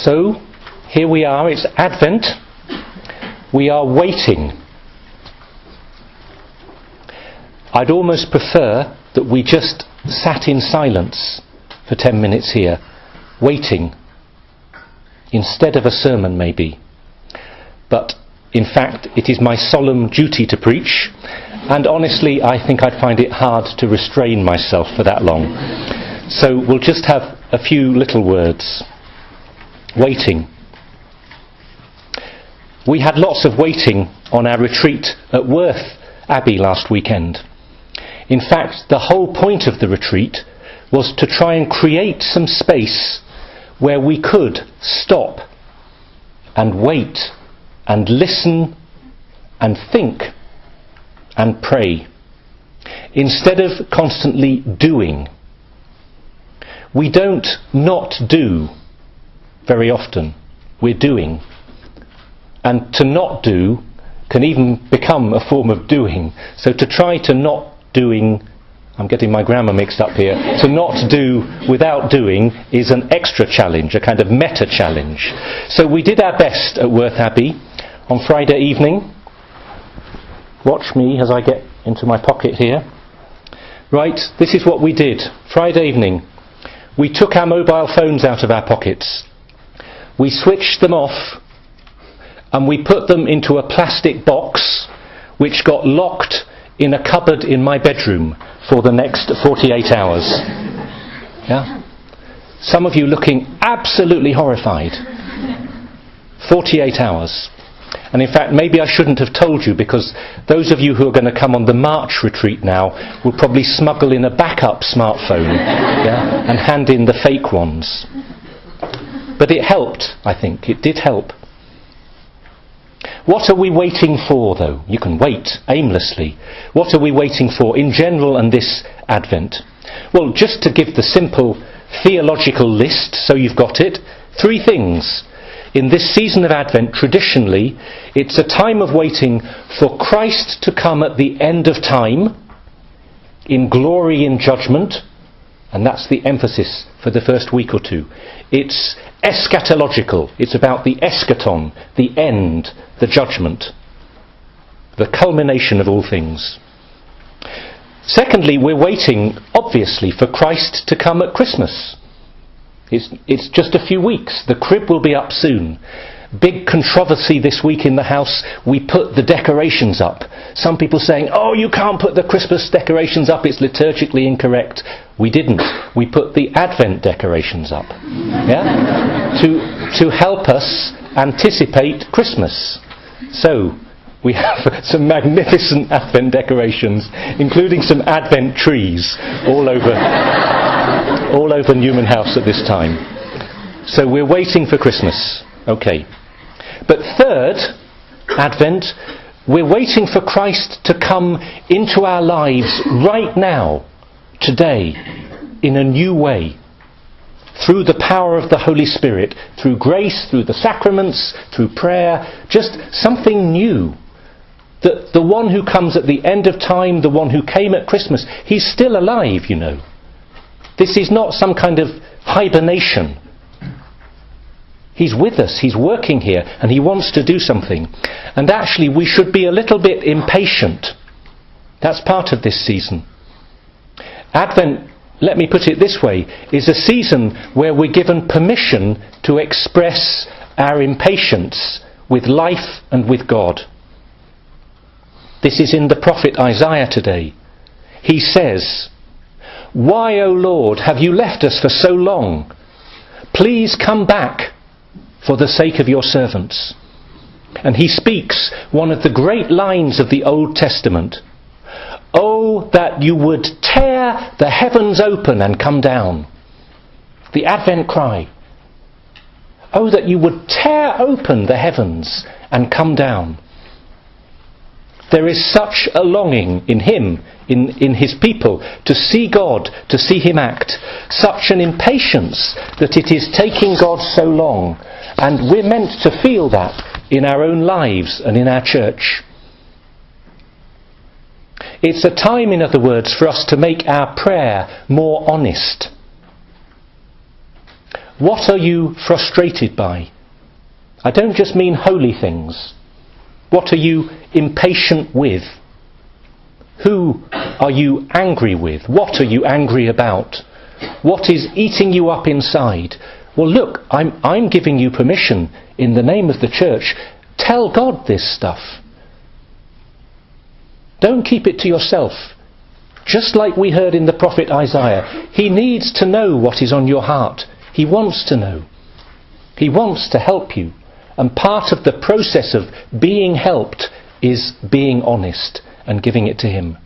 So, here we are, it's Advent. We are waiting. I'd almost prefer that we just sat in silence for 10 minutes here, waiting, instead of a sermon maybe. But in fact, it is my solemn duty to preach, and honestly, I think I'd find it hard to restrain myself for that long. So we'll just have a few little words. Waiting. We had lots of waiting on our retreat at Worth Abbey last weekend. In fact, the whole point of the retreat was to try and create some space where we could stop and wait and listen and think and pray, instead of constantly doing. We don't not do very often. We're doing. And to not do can even become a form of doing. So to try to not doing, I'm getting my grammar mixed up here, to not do without doing is an extra challenge, a kind of meta challenge. So we did our best at Worth Abbey on Friday evening. Watch me as I get into my pocket here. Right, this is what we did. Friday evening, we took our mobile phones out of our pockets. We switched them off and we put them into a plastic box which got locked in a cupboard in my bedroom for the next 48 hours. Yeah? Some of you looking absolutely horrified. 48 hours. And in fact, maybe I shouldn't have told you, because those of you who are going to come on the March retreat now will probably smuggle in a backup smartphone, yeah, and hand in the fake ones. But it helped, I think. It did help. What are we waiting for, though? You can wait aimlessly. What are we waiting for in general and this Advent? Well, just to give the simple theological list, so you've got it, 3 things. In this season of Advent, traditionally, it's a time of waiting for Christ to come at the end of time, in glory in judgment, and that's the emphasis for the first week or 2. It's eschatological. It's about the eschaton, the end, the judgment, the culmination of all things. Secondly, we're waiting, obviously, for Christ to come at Christmas. It's just a few weeks. The crib will be up soon. Big controversy this week in the house. We put the decorations up. Some people saying, oh, you can't put the Christmas decorations up, it's liturgically incorrect. We didn't. We put the Advent decorations up. Yeah? To help us anticipate Christmas. So, we have some magnificent Advent decorations, including some Advent trees all over Newman House at this time. So we're waiting for Christmas. Okay. But third, Advent, we're waiting for Christ to come into our lives right now, today, in a new way. Through the power of the Holy Spirit, through grace, through the sacraments, through prayer, just something new. That the one who comes at the end of time, the one who came at Christmas, he's still alive, you know. This is not some kind of hibernation. He's with us, he's working here, and he wants to do something. And actually, we should be a little bit impatient. That's part of this season. Advent, let me put it this way, is a season where we're given permission to express our impatience with life and with God. This is in the prophet Isaiah today. He says, "Why, O Lord, have you left us for so long? Please come back for the sake of your servants." And he speaks one of the great lines of the Old Testament. "Oh, that you would tear the heavens open and come down." The Advent cry. Oh, that you would tear open the heavens and come down. There is such a longing in him, in his people, to see God, to see him act. Such an impatience that it is taking God so long. And we're meant to feel that in our own lives and in our church. It's a time, in other words, for us to make our prayer more honest. What are you frustrated by? I don't just mean holy things. What are you impatient with? Who are you angry with? What are you angry about? What is eating you up inside? Well, look, I'm giving you permission in the name of the church. Tell God this stuff. Don't keep it to yourself. Just like we heard in the prophet Isaiah, he needs to know what is on your heart. He wants to know. He wants to help you. And part of the process of being helped is being honest and giving it to him.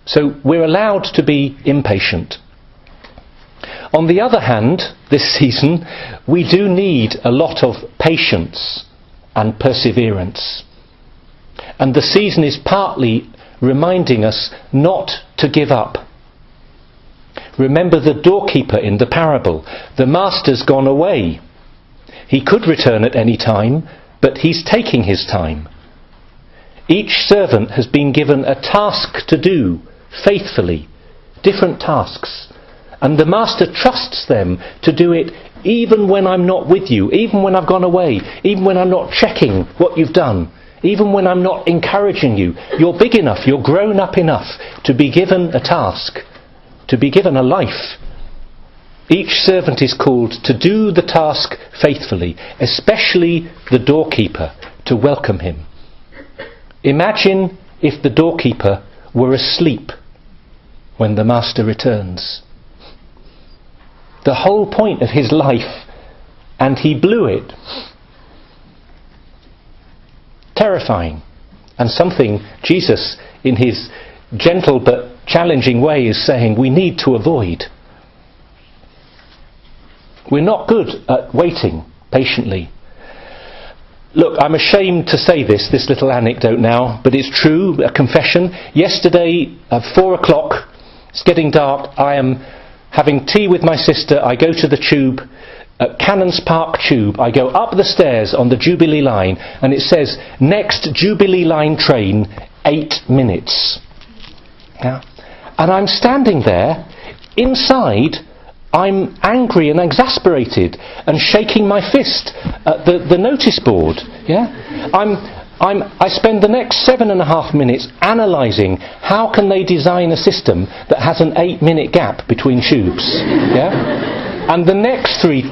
So we're allowed to be impatient. On the other hand, this season, we do need a lot of patience and perseverance. And the season is partly reminding us not to give up. Remember the doorkeeper in the parable. The master's gone away. He could return at any time, but he's taking his time. Each servant has been given a task to do faithfully, different tasks. And the master trusts them to do it even when I'm not with you, even when I've gone away, even when I'm not checking what you've done, even when I'm not encouraging you. You're big enough, you're grown up enough to be given a task, to be given a life. Each servant is called to do the task faithfully, especially the doorkeeper, to welcome him. Imagine if the doorkeeper were asleep when the master returns. The whole point of his life, and he blew it. Terrifying. And something Jesus, in his gentle but challenging way, is saying we need to avoid. We're not good at waiting patiently. Look, I'm ashamed to say this little anecdote now, but it's true, a confession. Yesterday at 4 o'clock, it's getting dark, I am having tea with my sister. I go to the tube, at Cannons Park Tube. I go up the stairs on the Jubilee line, and it says, next Jubilee line train, 8 minutes. Yeah? And I'm standing there, inside, I'm angry and exasperated and shaking my fist at the notice board. Yeah? I spend the next 7.5 minutes analysing how can they design a system that has an 8-minute gap between tubes. Yeah? And the next 3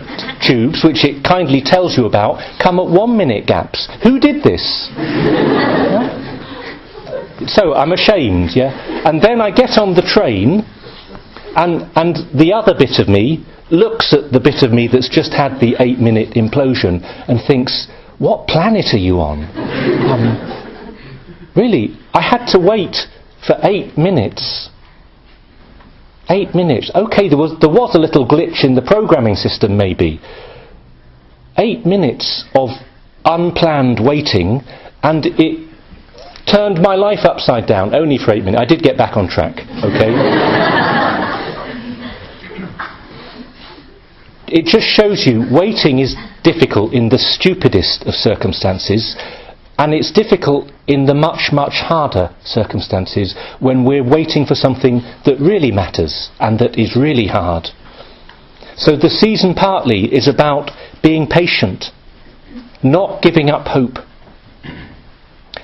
tubes, which it kindly tells you about, come at 1-minute gaps. Who did this? Yeah? So I'm ashamed. Yeah? And then I get on the train, and the other bit of me looks at the bit of me that's just had the 8-minute implosion and thinks, what planet are you on? Really, I had to wait for 8 minutes. 8 minutes. Okay, there was a little glitch in the programming system maybe. 8 minutes of unplanned waiting, and it turned my life upside down, only for 8 minutes. I did get back on track, okay? It just shows you waiting is difficult in the stupidest of circumstances, and it's difficult in the much, much harder circumstances when we're waiting for something that really matters and that is really hard. So the season partly is about being patient, not giving up hope.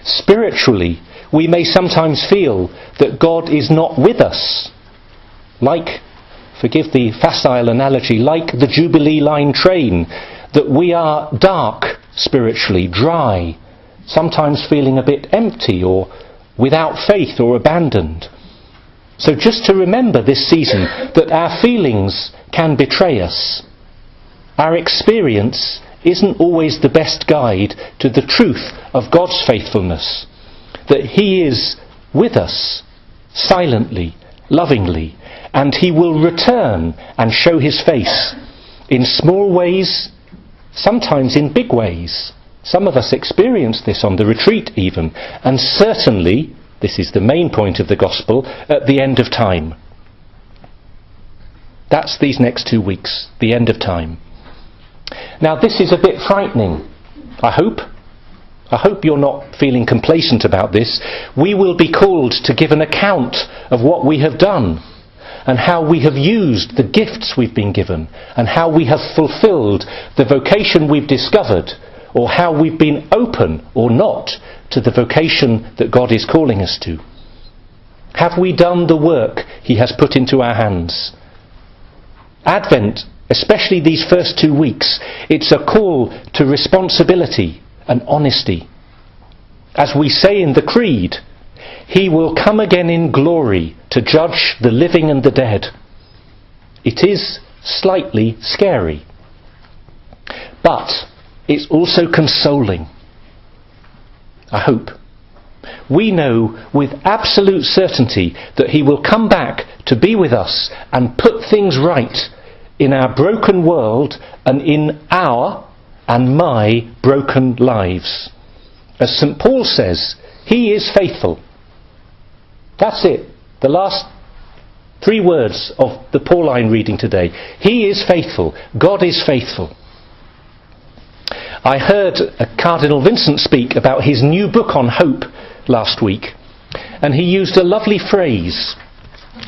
Spiritually, we may sometimes feel that God is not with us, like, forgive the facile analogy, like the Jubilee line train, that we are dark spiritually, dry, sometimes feeling a bit empty or without faith or abandoned. So just to remember this season that our feelings can betray us. Our experience isn't always the best guide to the truth of God's faithfulness, that He is with us silently, lovingly, and He will return and show His face in small ways, sometimes in big ways. Some of us experience this on the retreat even, and certainly, this is the main point of the gospel, at the end of time. That's these next 2 weeks, the end of time. Now this is a bit frightening, I hope. I hope you're not feeling complacent about this. We will be called to give an account of what we have done. and how we have used the gifts we've been given, and how we have fulfilled the vocation we've discovered, or how we've been open or not to the vocation that God is calling us to. Have we done the work he has put into our hands? Advent, especially these first 2 weeks, it's a call to responsibility and honesty. As we say in the Creed, he will come again in glory to judge the living and the dead. It is slightly scary, but it's also consoling. I hope. We know with absolute certainty that he will come back to be with us and put things right in our broken world and in our and my broken lives. As St. Paul says, he is faithful. That's it. The last 3 words of the Pauline reading today. He is faithful. God is faithful. I heard Cardinal Vincent speak about his new book on hope last week, and he used a lovely phrase.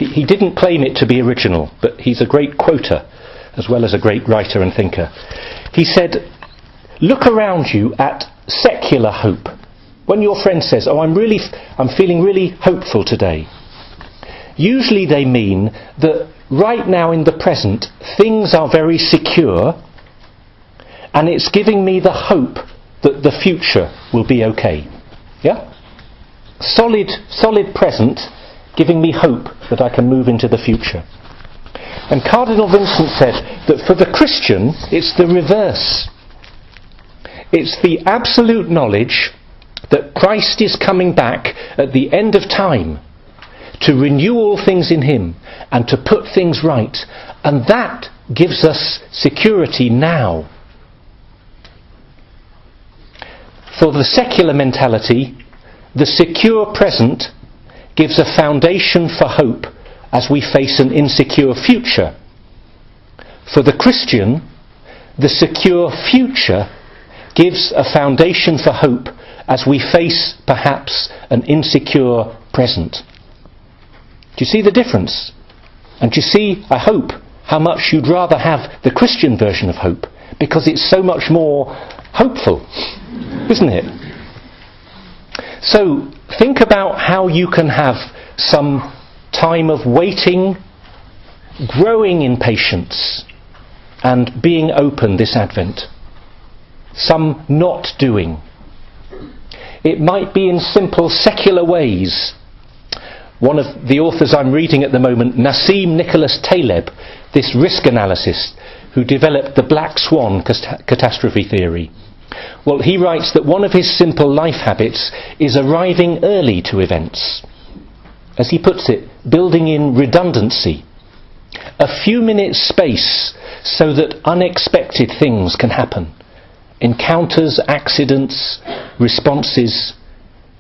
He didn't claim it to be original, but he's a great quoter as well as a great writer and thinker. He said, look around you at secular hope. When your friend says, I'm feeling really hopeful today, usually they mean that right now in the present things are very secure, and it's giving me the hope that the future will be okay. Yeah? Solid present, giving me hope that I can move into the future. And Cardinal Vincent said that for the Christian, it's the reverse. It's the absolute knowledge that Christ is coming back at the end of time to renew all things in him and to put things right. And that gives us security now. For the secular mentality, the secure present gives a foundation for hope as we face an insecure future. For the Christian, the secure future gives a foundation for hope as we face perhaps an insecure present. Do you see the difference? And do you see, I hope, how much you'd rather have the Christian version of hope, because it's so much more hopeful, isn't it? So think about how you can have some time of waiting, growing in patience, and being open this Advent. Some not doing. It might be in simple secular ways. One of the authors I'm reading at the moment, Nassim Nicholas Taleb, this risk analyst who developed the black swan catastrophe theory. Well, he writes that one of his simple life habits is arriving early to events. As he puts it, building in redundancy. A few minutes space so that unexpected things can happen. Encounters, accidents, responses.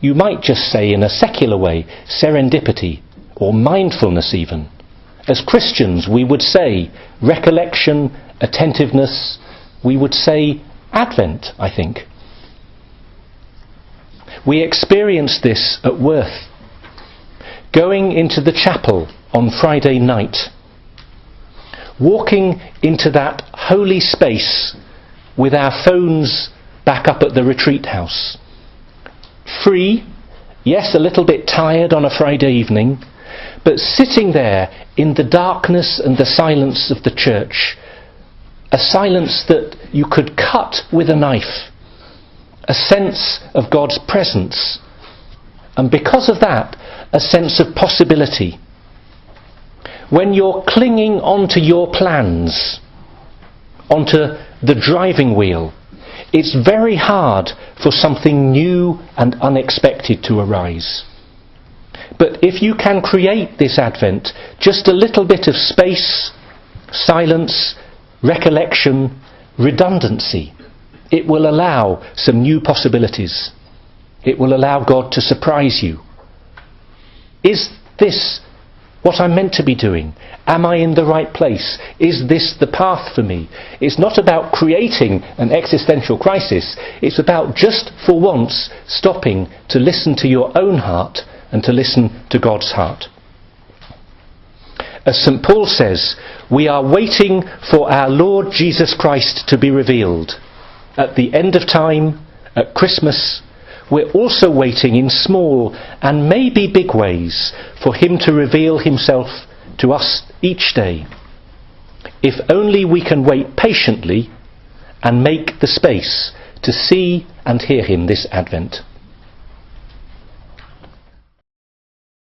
You might just say in a secular way, serendipity, or mindfulness even. As Christians, we would say recollection, attentiveness. We would say Advent, I think. We experienced this at Worth. Going into the chapel on Friday night. Walking into that holy space with our phones back up at the retreat house. Free, yes, a little bit tired on a Friday evening, but sitting there in the darkness and the silence of the church, a silence that you could cut with a knife, a sense of God's presence, and because of that, a sense of possibility. When you're clinging onto your plans, onto the driving wheel, it's very hard for something new and unexpected to arise. But if you can create this Advent, just a little bit of space, silence, recollection, redundancy, it will allow some new possibilities. It will allow God to surprise you. Is this what I'm meant to be doing? Am I in the right place? Is this the path for me? It's not about creating an existential crisis. It's about just for once stopping to listen to your own heart and to listen to God's heart. As St. Paul says, we are waiting for our Lord Jesus Christ to be revealed. At the end of time, at Christmas, we're also waiting in small and maybe big ways for him to reveal himself to us each day. If only we can wait patiently and make the space to see and hear him this Advent.